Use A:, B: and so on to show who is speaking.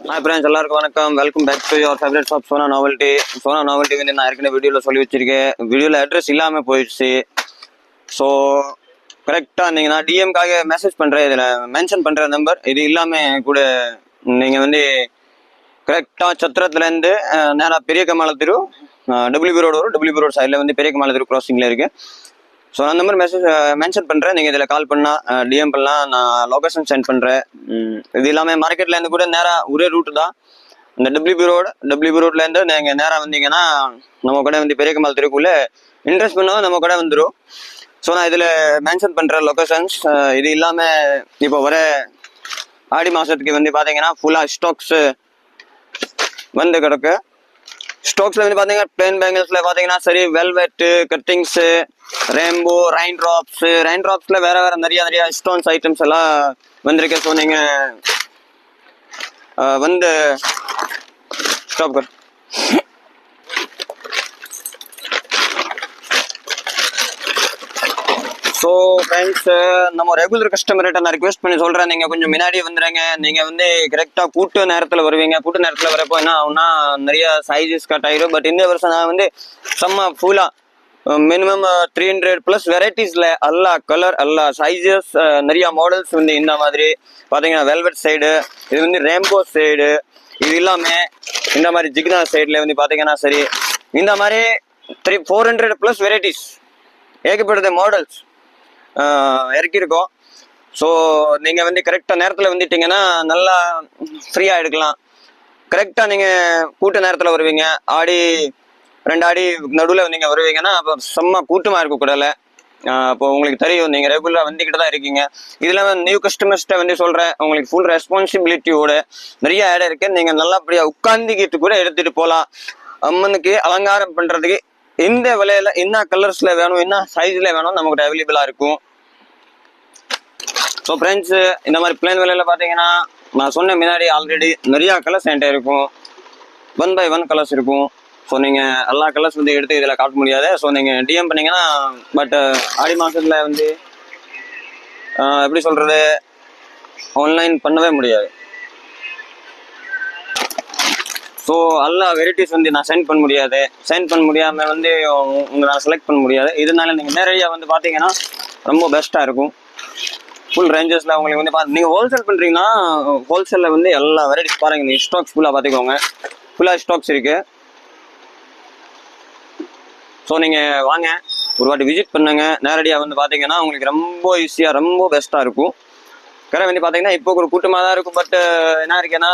A: Hi friends, எல்லாருக்கும் வணக்கம். Welcome back to your favourite shop Sona Novelty. Sona Novelty வந்து நான் ஏற்கனவே வீடியோவில் சொல்லி வச்சிருக்கேன். வீடியோவில் அட்ரஸ் இல்லாமல் போயிடுச்சு. ஸோ கரெக்டாக நீங்கள் நான் டிஎம்காக மெசேஜ் பண்ணுறேன், இதில் மென்ஷன் பண்ணுற நம்பர் இது இல்லாமல் கூட நீங்கள் வந்து கரெக்டாக சத்திரத்துலேருந்து நேராக பெரிய கமால தெரு டபிள்யூபி ரோடு வரும். டபிள்யூபி ரோடு சைடில் வந்து பெரிய கமால தெரு க்ராசிங்கில் இருக்குது. ஸோ அந்த மாதிரி மென்ஷன் பண்ணுறேன். நீங்கள் இதில் கால் பண்ணால் டிஎம் பண்ணலாம், நான் லொக்கேஷன் சென்ட் பண்ணுறேன். இது இல்லாமல் மார்க்கெட்லேருந்து கூட நேராக ஒரே ரூட்டு தான். இந்த டபிள்யூபி ரோட்லேருந்து நீங்கள் நேராக வந்தீங்கன்னா நம்ம கடை வந்து பெரிய கமால் தெருக்குள்ளே இன்ட்ரெஸ்ட் பண்ணால் நம்ம கடை வந்துடும். ஸோ நான் இதில் மென்ஷன் பண்ணுற லொக்கேஷன்ஸ். இது இல்லாமல் இப்போ வர ஆடி மாதத்துக்கு வந்து பார்த்தீங்கன்னா ஃபுல்லாக ஸ்டாக்ஸு வந்து கிடக்கு. ஸ்டாக்ஸில் வந்து பார்த்தீங்கன்னா பிளேன் பேங்கிள்ஸில் பார்த்தீங்கன்னா சரி, வெல்வெட்டு, கட்டிங்ஸு, ரெயின்போ, ரெயின் ட்ராப்ஸில் வேறு நிறைய ஸ்டோன்ஸ் ஐட்டம்ஸ் எல்லாம் வந்திருக்கு. ஸோ நீங்கள் வந்து ஸ்டாப் கர் ஸோ ஃப்ரெண்ட்ஸ், நம்ம ரெகுலர் கஸ்டமர்கிட்ட நான் ரிக்வெஸ்ட் பண்ணி சொல்கிறேன், நீங்கள் கொஞ்சம் முன்னாடியே வந்துடுங்க. நீங்கள் வந்து கரெக்டாக கூட்டு நேரத்தில் வருவீங்க. கூட்டு நேரத்தில் வரப்போ என்ன ஆகுனா நிறைய சைஸஸ் கட் ஆகிடும். பட் இந்த வருஷம் நான் வந்து செம்ம ஃபுல்லாக மினிமம் 300+ வெரைட்டிஸில் எல்லா கலர், எல்லா சைஸஸ், நிறைய மாடல்ஸ் வந்து இந்த மாதிரி பார்த்தீங்கன்னா வெல்வெட் சைடு, இது வந்து ரெயின்போ சைடு, இது இல்லாமல் இந்த மாதிரி ஜிக்னா சைடில் வந்து பார்த்தீங்கன்னா சரி, இந்த மாதிரி 400+ வெரைட்டிஸ் ஏகப்பட்டது மாடல்ஸ் இறக்கியிருக்கோம். ஸோ நீங்கள் வந்து கரெக்டாக நேரத்தில் வந்துட்டிங்கன்னா நல்லா ஃப்ரீயாக எடுக்கலாம். கரெக்டாக நீங்கள் கூட்ட நேரத்தில் வருவீங்க. 2 ஆடி நடுவில் நீங்கள் வருவீங்கன்னா அப்போ செம்ம கூட்டமாக இருக்கும் கூடல. அப்போ உங்களுக்கு தெரியும், நீங்கள் ரெகுலராக வந்துக்கிட்டு தான் இருக்கீங்க. இதில் நியூ கஸ்டமர்ஸ்கிட்ட வந்து சொல்கிறேன், உங்களுக்கு ஃபுல் ரெஸ்பான்சிபிலிட்டியோட நிறைய இடம் இருக்குது. நீங்கள் நல்லபடியாக உட்காந்துக்கிட்டு கூட எடுத்துகிட்டு போகலாம். அம்மனுக்கு அலங்காரம் பண்ணுறதுக்கு எந்த விலையில் என்ன கலர்ஸில் வேணும், என்ன சைஸில் வேணும் நம்மகிட்ட அவைலபிளாக இருக்கும். ஸோ ஃப்ரெண்ட்ஸு, இந்த மாதிரி பிளேன் விலையில் பார்த்தீங்கன்னா நான் சொன்ன முன்னாடி ஆல்ரெடி நிறையா கலர்ஸ் என்கிட்ட இருக்கும். 1 by 1 கலர்ஸ் இருக்கும். ஸோ நீங்கள் எல்லா கலர்ஸ் வந்து எடுத்து இதில் காட்ட முடியாது. ஸோ நீங்கள் டிஎம் பண்ணிங்கன்னா, பட் ஆடி மாதத்தில் வந்து எப்படி சொல்கிறது, ஆன்லைன் பண்ணவே முடியாது. ஸோ எல்லா வெரைட்டிஸ் வந்து நான் சென்ட் பண்ண முடியாமல் வந்து உங்களை நான் செலக்ட் பண்ண முடியாது. இதனால நீங்கள் நேரடியாக வந்து பார்த்தீங்கன்னா ரொம்ப பெஸ்ட்டாக இருக்கும். ஃபுல் ரேஞ்சஸில் உங்களுக்கு வந்து நீங்கள் ஹோல்சேல் பண்ணுறீங்கன்னா ஹோல்சேலில் வந்து எல்லா வெரைட்டிஸ் பாருங்கள். நீங்கள் ஸ்டாக்ஸ் ஃபுல்லாக பார்த்துக்கோங்க, ஃபுல்லாக ஸ்டாக்ஸ் இருக்குது. ஸோ நீங்கள் வாங்க, ஒரு வாட்டி விசிட் பண்ணுங்க. நேரடியாக வந்து பார்த்தீங்கன்னா உங்களுக்கு ரொம்ப ஈஸியாக, ரொம்ப பெஸ்ட்டாக இருக்கும். கடை வந்து பார்த்தீங்கன்னா இப்போ ஒரு கூட்டமாக தான் இருக்கும். பட் என்ன இருக்குன்னா